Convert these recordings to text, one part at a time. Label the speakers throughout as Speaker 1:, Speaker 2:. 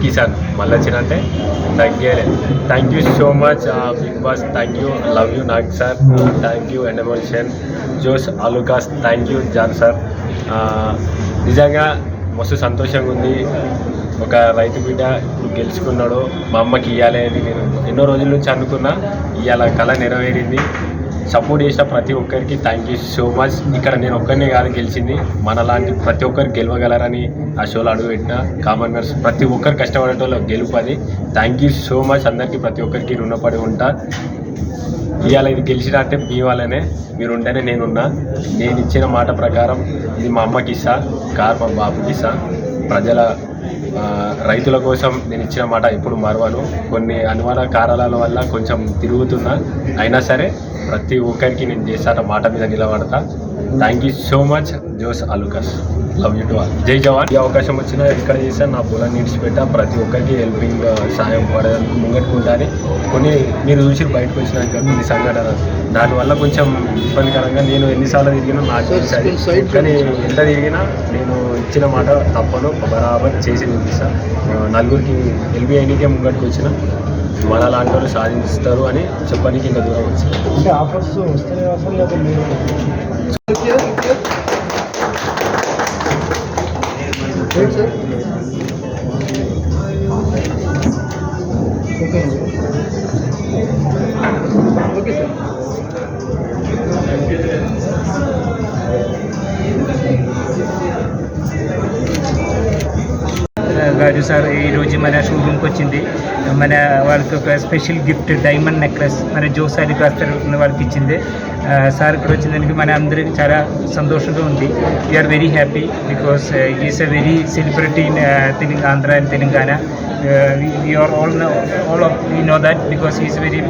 Speaker 1: కిసాన్ మళ్ళీ వచ్చినంటే తగ్గేలే. Thank you so much Bigg Boss. Thank you, love you Nag sir. Thank you ఎనమోషన్ Jos Alukkas. Thank you John sir. నిజంగా మస్తు సంతోషంగా ఉంది. ఒక రైతు బిడ్డ ఇప్పుడు గెలుచుకున్నాడు. మా అమ్మకి ఇవ్వాలి అని నేను ఎన్నో రోజుల నుంచి అనుకున్నా. ఇవాళ కళ నెరవేరింది. సపోర్ట్ చేసిన ప్రతి ఒక్కరికి థ్యాంక్ యూ సో మచ్. ఇక్కడ నేను ఒక్కరినే కాదు గెలిచింది, మనలాంటి ప్రతి ఒక్కరు గెలవగలరని ఆ షోలో అడుగుపెట్టిన కామనర్స్ ప్రతి ఒక్కరు కష్టపడేటోళ్ళు గెలుపది. Thank you so much. అందరికీ ప్రతి ఒక్కరికి రుణపడి ఉంటా. ఇవాళ ఇది గెలిచిన అంటే మీ వాళ్ళనే, మీరు ఉంటేనే నేనున్నా. నేను ఇచ్చిన మాట ప్రకారం ఇది మా అమ్మకి ఇస్తా, కార్ మా బాబుకి ఇస్తా. ప్రజల రైతుల కోసం నేను ఇచ్చిన మాట ఎప్పుడు మరవను. కొన్ని అనుమాన కారణాల వల్ల కొంచెం తిరుగుతున్నా, అయినా సరే ప్రతి ఒక్కరికి నేను చేస్తాను, మాట మీద నిలబడతా. Thank you so much Jos Alukkas. Love you to all. జై జవాన్. ఈ అవకాశం వచ్చినా ఎక్కడ చేశాను నా పొలాన్ని విడిచిపెట్టా. ప్రతి ఒక్కరికి హెల్పింగ్ సాయం పడేందుకు ముంగట్టుకుంటాను. కొన్ని మీరు చూసి బయటకు వచ్చినాక కొన్ని సంఘటన దానివల్ల కొంచెం ఇబ్బందికరంగా నేను ఎన్నిసార్లు తిరిగినా నాకు తెలిసాయి. కానీ ఎంత తిరిగినా నేను ఇచ్చిన మాట తప్పను, బరాబర్ చేసి చూపిస్తాను. నలుగురికి హెల్ప్ చేయడానికే ముంగట్టుకు వచ్చిన మన లాంటి వాళ్ళు సాధిస్తారు అని చెప్పడానికి ఇంత దూరం వచ్చింది.
Speaker 2: అంటే ఆఫర్స్ వస్తేనే అసలు లేదా మీరు ఓకే సార్.
Speaker 3: రాజు సార్ ఈరోజు మన షోరూమ్కి వచ్చింది. మన వాళ్ళకి ఒక స్పెషల్ గిఫ్ట్ డైమండ్ నెక్లెస్ మన జోస్ అలుకాస్ తరఫున వాళ్ళకి ఇచ్చింది. సార్ ఇక్కడ వచ్చినందుకు మన అందరికి చాలా సంతోషంగా ఉంది. We are very happy because is a very celebrity in Andhra and Telangana. we are all of we know that because he is very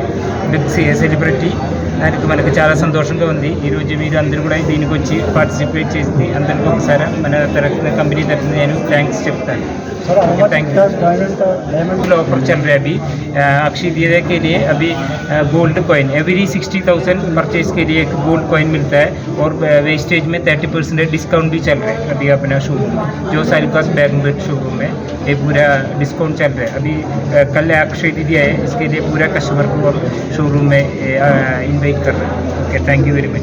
Speaker 3: big celebrity. దానికి మనకు చాలా సంతోషంగా ఉంది. ఈరోజు మీరు అందరూ కూడా దీనికి వచ్చి పార్టిసిపేట్ చేసి అందరికీ ఒకసారి మన తరఫున కంపెనీ తరఫున నేను థ్యాంక్స్ చెప్తాను. Thank you. ऑफर चल रहा है अभी अक्षय तृतीया के लिए. अभी गोल्ड कॉइन एवरी 60,000 परचेज के लिए एक गोल्ड कॉइन मिलता है और वेस्टेज में 30% डिस्काउंट भी चल रहा है अभी अपना शोरूम जो अलुकास बैगन शोरूम है. ये पूरा डिस्काउंट चल रहा है अभी. कल अक्षय तृतीया है, इसके लिए पूरा कस्टमर को शोरूम में इन्वाइट कर रहे हैं. Okay, thank you very much.